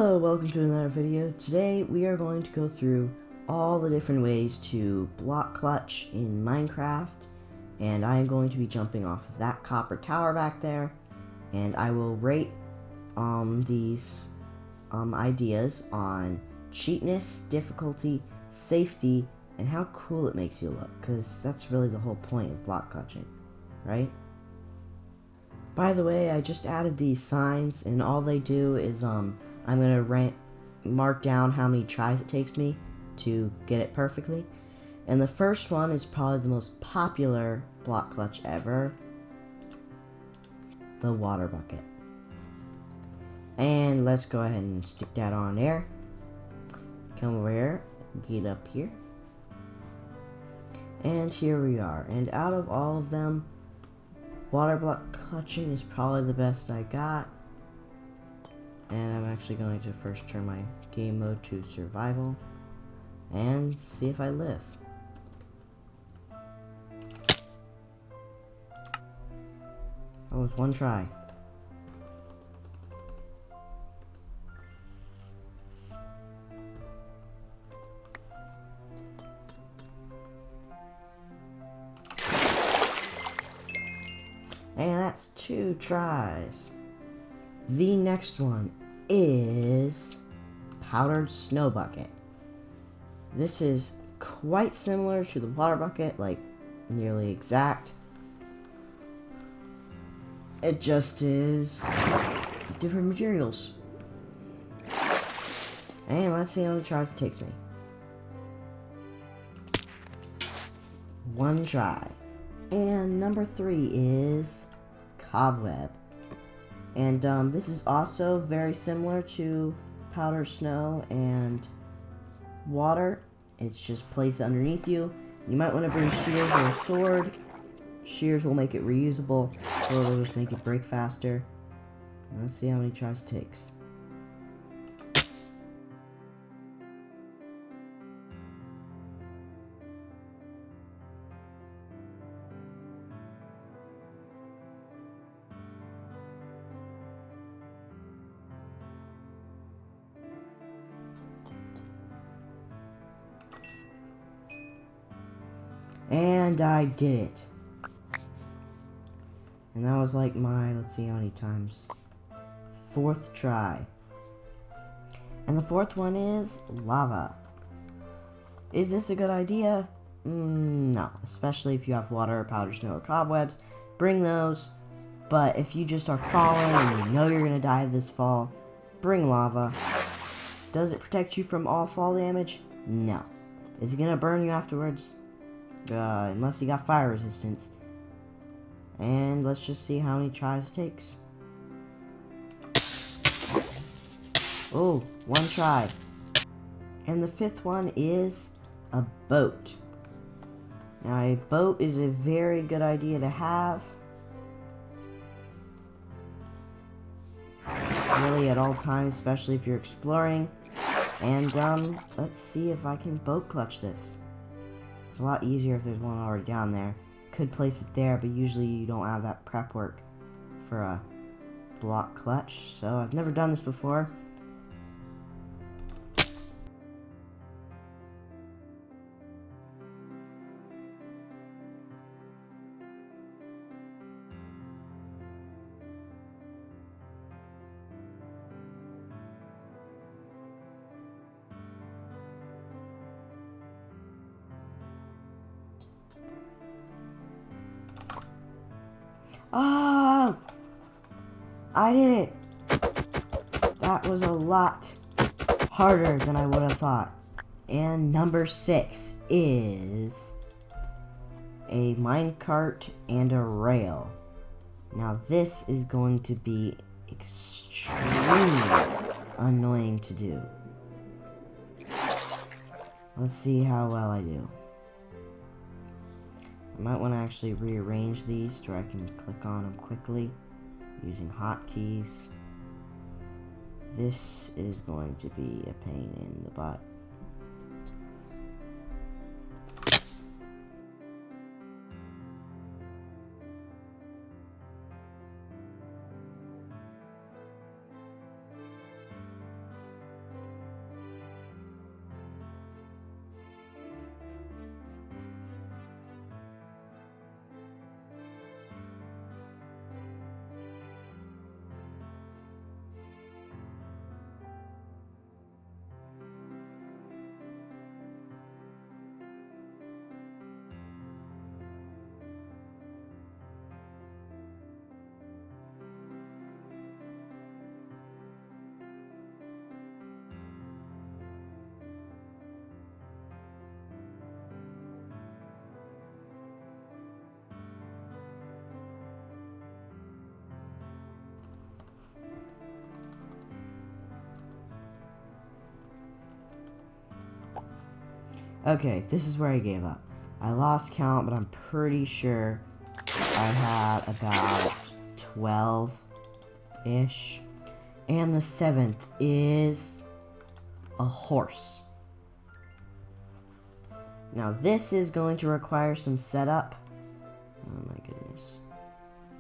Hello, welcome to another video. Today we are going to go through all the different ways to block clutch in Minecraft, and I am going to be jumping off of that copper tower back there, and I will rate these ideas on cheapness, difficulty, safety, and how cool it makes you look, because that's really the whole point of block clutching, right? By the way, I just added these signs, and all they do is I'm gonna mark down how many tries it takes me to get it perfectly. And the first one is probably the most popular block clutch ever, the water bucket. And let's go ahead and stick that on there. Come over here, get up here. And here we are. And out of all of them, water block clutching is probably the best I got. And I'm actually going to first turn my game mode to survival and see if I live. Oh, it's one try. And that's 2 tries. The next one is powdered snow bucket. This is quite similar to the water bucket, like nearly exact. It just is different materials. And let's see how many tries it takes me. 1 try. And number 3 is cobweb. And this is also very similar to powdered snow and water. It's just placed underneath you. You might want to bring shears or a sword. Shears will make it reusable, so it'll just make it break faster. And let's see how many tries it takes. And I did it. And that was like my, let's see how many times, 4th try. And the 4th one is lava. Is this a good idea? No, especially if you have water, powdered snow, or cobwebs. Bring those. But if you just are falling and you know you're gonna die of this fall, bring lava. Does it protect you from all fall damage? No. Is it gonna burn you afterwards? Unless you got fire resistance. And let's just see how many tries it takes. Oh, 1 try. And the 5th one is a boat. Now, a boat is a very good idea to have. Really at all times, especially if you're exploring. And let's see if I can boat clutch this. It's a lot easier if there's one already down there. Could place it there, but usually you don't have that prep work for a block clutch. So I've never done this before. Ah! I did it! That was a lot harder than I would have thought. And number 6 is a minecart and a rail. Now this is going to be extremely annoying to do. Let's see how well I do. I might want to actually rearrange these so I can click on them quickly using hotkeys. This is going to be a pain in the butt. Okay, this is where I gave up. I lost count, but I'm pretty sure I had about 12-ish. And the 7th is a horse. Now this is going to require some setup. Oh my goodness.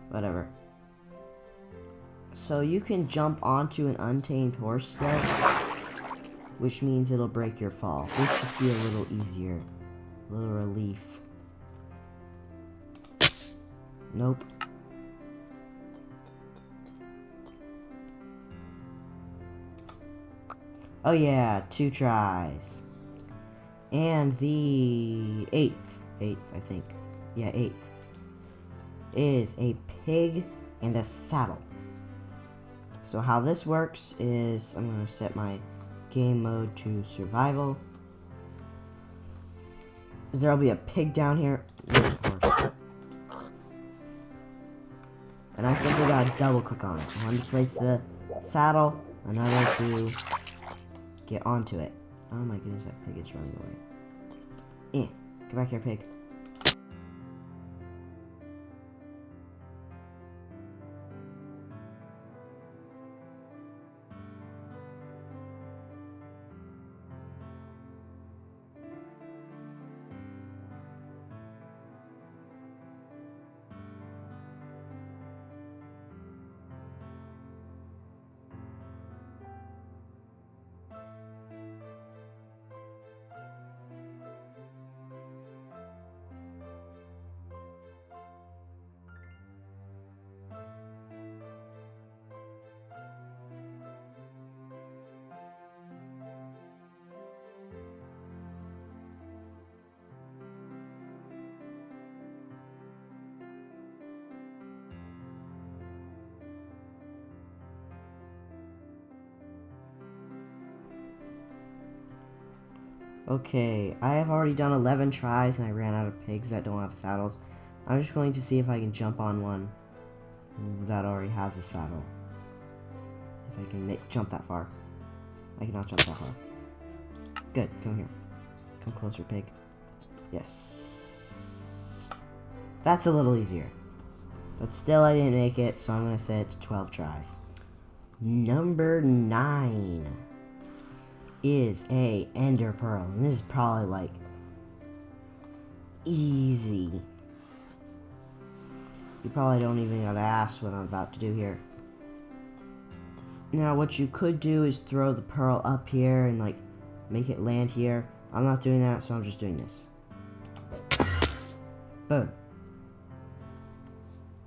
Whatever. So you can jump onto an untamed horse still, which means it'll break your fall, which should be a little easier. A little relief. Nope. Oh yeah, 2 tries. And the 8th, I think. Yeah, 8th. Is a pig and a saddle. So how this works is, I'm going to set my game mode to survival. There'll be a pig down here. Of course. And I simply gotta double click on it. One to place the saddle, another to get onto it. Oh my goodness, that pig is running away. Get back here, pig. Okay, I have already done 11 tries and I ran out of pigs that don't have saddles. I'm just going to see if I can jump on one that already has a saddle. If I can jump that far. I cannot jump that far. Good, come here. Come closer, pig. Yes. That's a little easier. But still I didn't make it, so I'm going to set it to 12 tries. Number 9 is a ender pearl, and this is probably like easy. You probably don't even gotta ask what I'm about to do here. Now what you could do is throw the pearl up here and like make it land here. I'm not doing that, so I'm just doing this. Boom.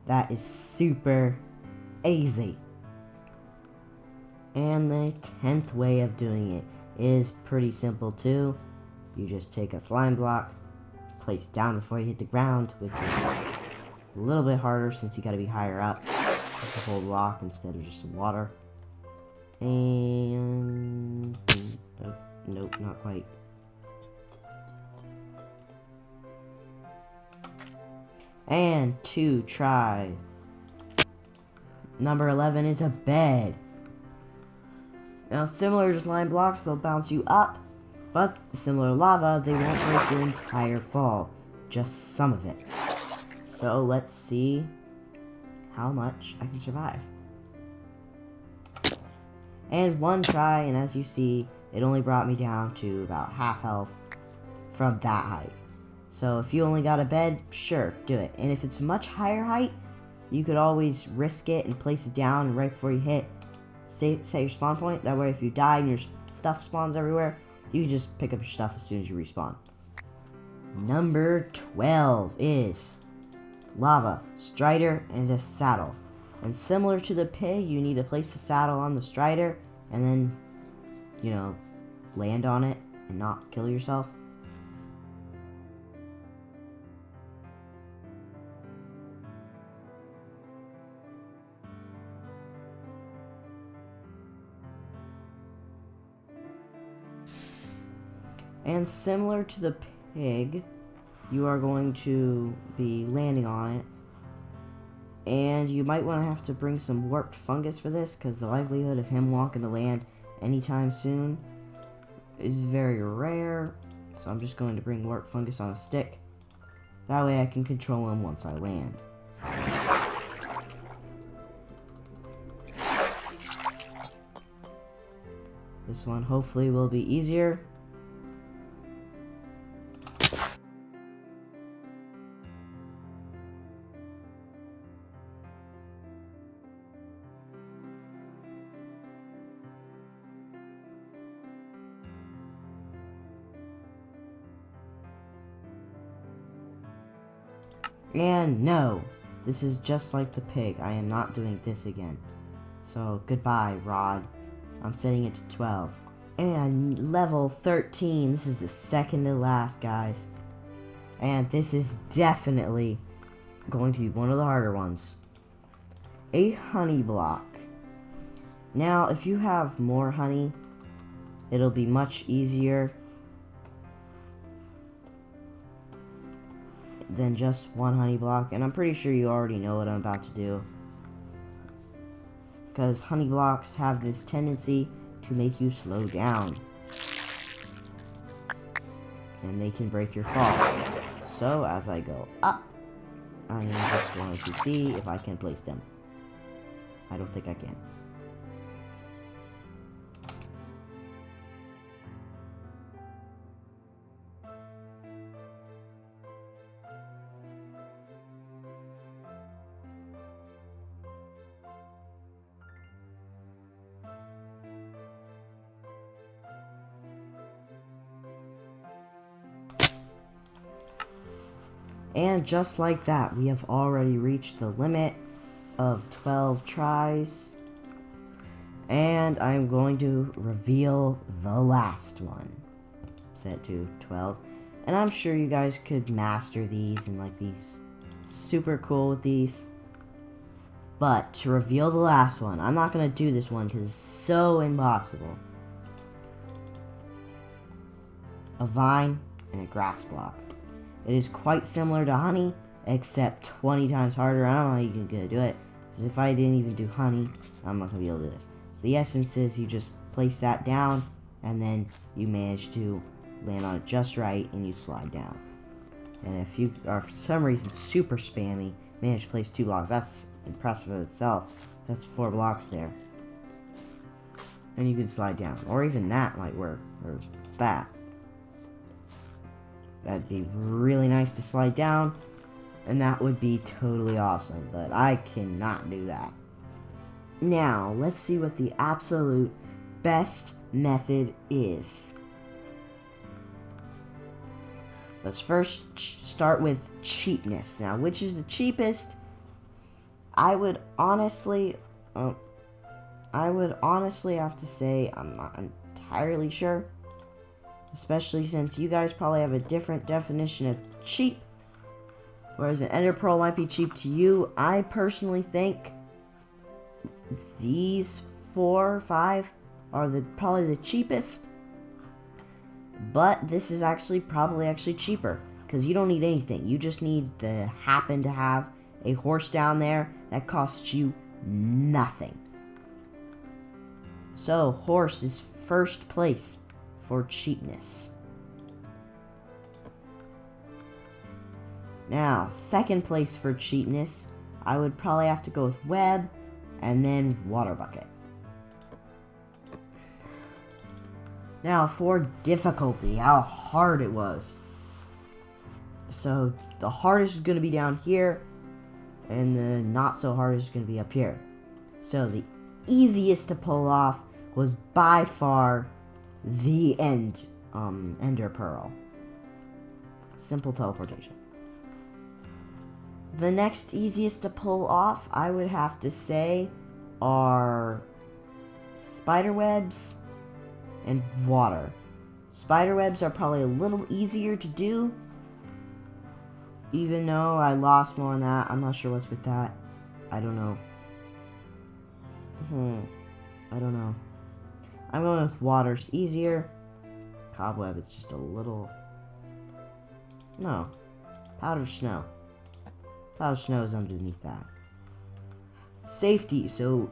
That is super easy. And the 10th way of doing it is pretty simple too. You just take a slime block, place it down before you hit the ground, which is a little bit harder since you gotta be higher up. It's a whole block instead of just some water. And nope, not quite. And 2 tries. Number 11 is a bed. Now, similar to slime blocks, they'll bounce you up, but similar to lava, they won't break your entire fall, just some of it. So let's see how much I can survive. And 1 try, and as you see, it only brought me down to about half health from that height. So if you only got a bed, sure, do it. And if it's a much higher height, you could always risk it and place it down, and right before you hit, set your spawn point. That way if you die and your stuff spawns everywhere, you can just pick up your stuff as soon as you respawn. Number 12 is lava, strider, and a saddle. And similar to the pig, you need to place the saddle on the strider and then, you know, land on it and not kill yourself. And similar to the pig, you are going to be landing on it. And you might want to have to bring some warped fungus for this, because the likelihood of him walking to land anytime soon is very rare. So I'm just going to bring warp fungus on a stick. That way I can control him once I land. This one hopefully will be easier. And no, this is just like the pig. I am not doing this again. So goodbye, Rod. I'm setting it to 12. And level 13. This is the second to last, guys. And this is definitely going to be one of the harder ones. A honey block. Now, if you have more honey, it'll be much easier than just one honey block. And I'm pretty sure you already know what I'm about to do, because honey blocks have this tendency to make you slow down, and they can break your fall. So as I go up, I am just going to see if I can place them. I don't think I can. And just like that, we have already reached the limit of 12 tries. And I'm going to reveal the last one. Set to 12. And I'm sure you guys could master these and like these. Super cool with these. But to reveal the last one, I'm not going to do this one because it's so impossible. A vine and a grass block. It is quite similar to honey, except 20 times harder. I don't know how you're going to do it, because if I didn't even do honey, I'm not going to be able to do this. So the essence is you just place that down, and then you manage to land on it just right, and you slide down. And if you are, for some reason, super spammy, manage to place 2 blocks. That's impressive in itself. That's 4 blocks there. And you can slide down. Or even that might work, or that. That'd be really nice to slide down, and that would be totally awesome, but I cannot do that. Now, let's see what the absolute best method is. Let's first start with cheapness. Now, which is the cheapest? I would honestly have to say I'm not entirely sure. Especially since you guys probably have a different definition of cheap. Whereas an ender pearl might be cheap to you. I personally think these 4 or 5 are probably the cheapest. But this is probably cheaper. Because you don't need anything. You just need to happen to have a horse down there that costs you nothing. So horse is first place for cheapness. Now, second place for cheapness, I would probably have to go with web and then water bucket. Now, for difficulty, how hard it was. So, the hardest is going to be down here, and the not so hardest is going to be up here. So, the easiest to pull off was by far the ender pearl. Simple teleportation. The next easiest to pull off, I would have to say, are spider webs and water. Spider webs are probably a little easier to do, even though I lost more on that. I'm not sure what's with that. I don't know. I don't know. I'm going with water's easier. Cobweb is just a little... No. Powdered snow. Powdered snow is underneath that. Safety. So,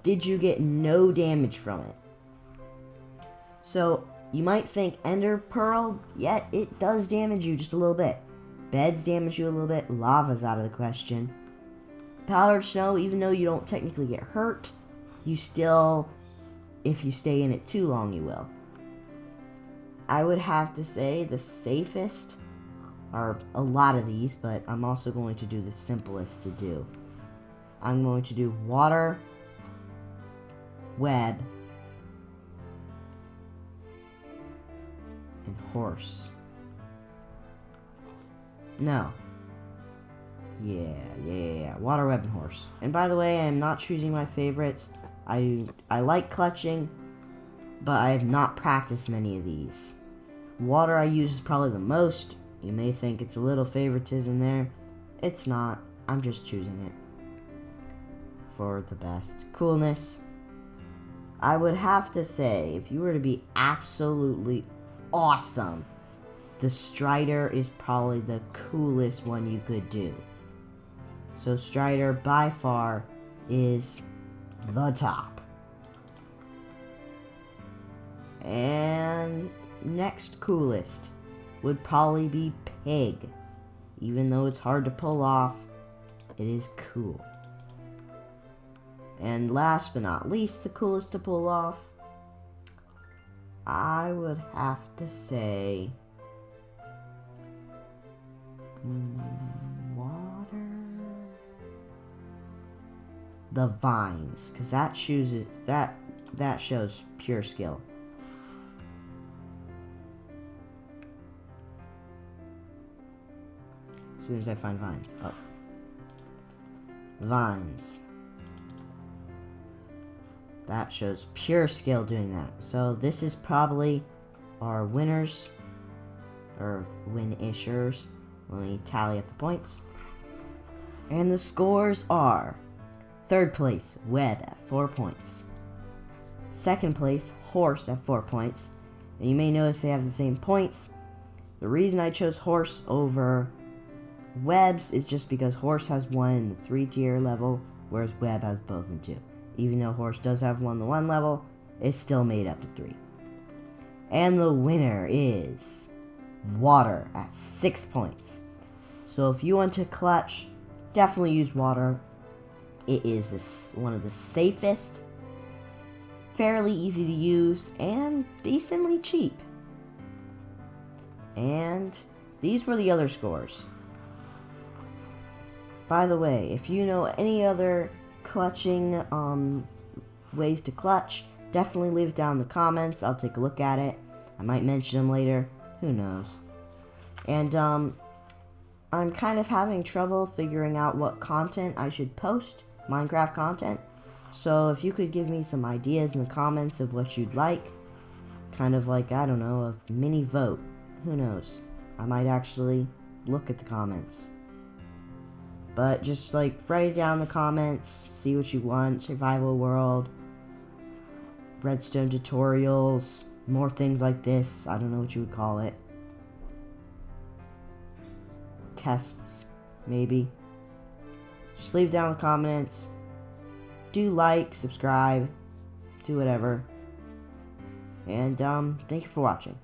did you get no damage from it? So, You might think Ender Pearl, yet it does damage you just a little bit. Beds damage you a little bit. Lava's out of the question. Powdered Snow, even though you don't technically get hurt, you still, if you stay in it too long, you will. I would have to say the safest are a lot of these, but I'm also going to do the simplest to do. I'm going to do Water, Web, and Horse. No. Yeah. Water, Web, and Horse. And by the way, I'm not choosing my favorites. I like clutching, but I have not practiced many of these. Water I use probably the most. You may think it's a little favoritism there. It's not. I'm just choosing it for the best. Coolness. I would have to say, if you were to be absolutely awesome, the Strider is probably the coolest one you could do. So Strider, by far, is the top. And next coolest would probably be Pig. Even though it's hard to pull off, it is cool. And last but not least, the coolest to pull off, I would have to say Water. The Vines, because that shows pure skill. As soon as I find Vines. Oh. Vines. That shows pure skill doing that. So this is probably our winners, or win-ishers. Let me tally up the points. And the scores are: third place, Web at 4 points. Second place, Horse at 4 points. And you may notice they have the same points. The reason I chose Horse over Web's is just because Horse has one in the 3-tier level, whereas Web has both in 2. Even though Horse does have 1 in the 1 level, it's still made up to 3. And the winner is Water at 6 points. So if you want to clutch, definitely use Water. It is one of the safest, fairly easy to use, and decently cheap. And these were the other scores. By the way, if you know any other clutching ways to clutch, definitely leave it down in the comments. I'll take a look at it. I might mention them later. Who knows? And I'm kind of having trouble figuring out what content I should post, Minecraft content. So if you could give me some ideas in the comments of what you'd like, kind of like, I don't know, a mini vote. Who knows? I might actually look at the comments. But just like write it down in the comments, see what you want, survival world, redstone tutorials, more things like this, I don't know what you would call it. Tests, maybe. Just leave it down in the comments. Do like, subscribe, do whatever. And thank you for watching.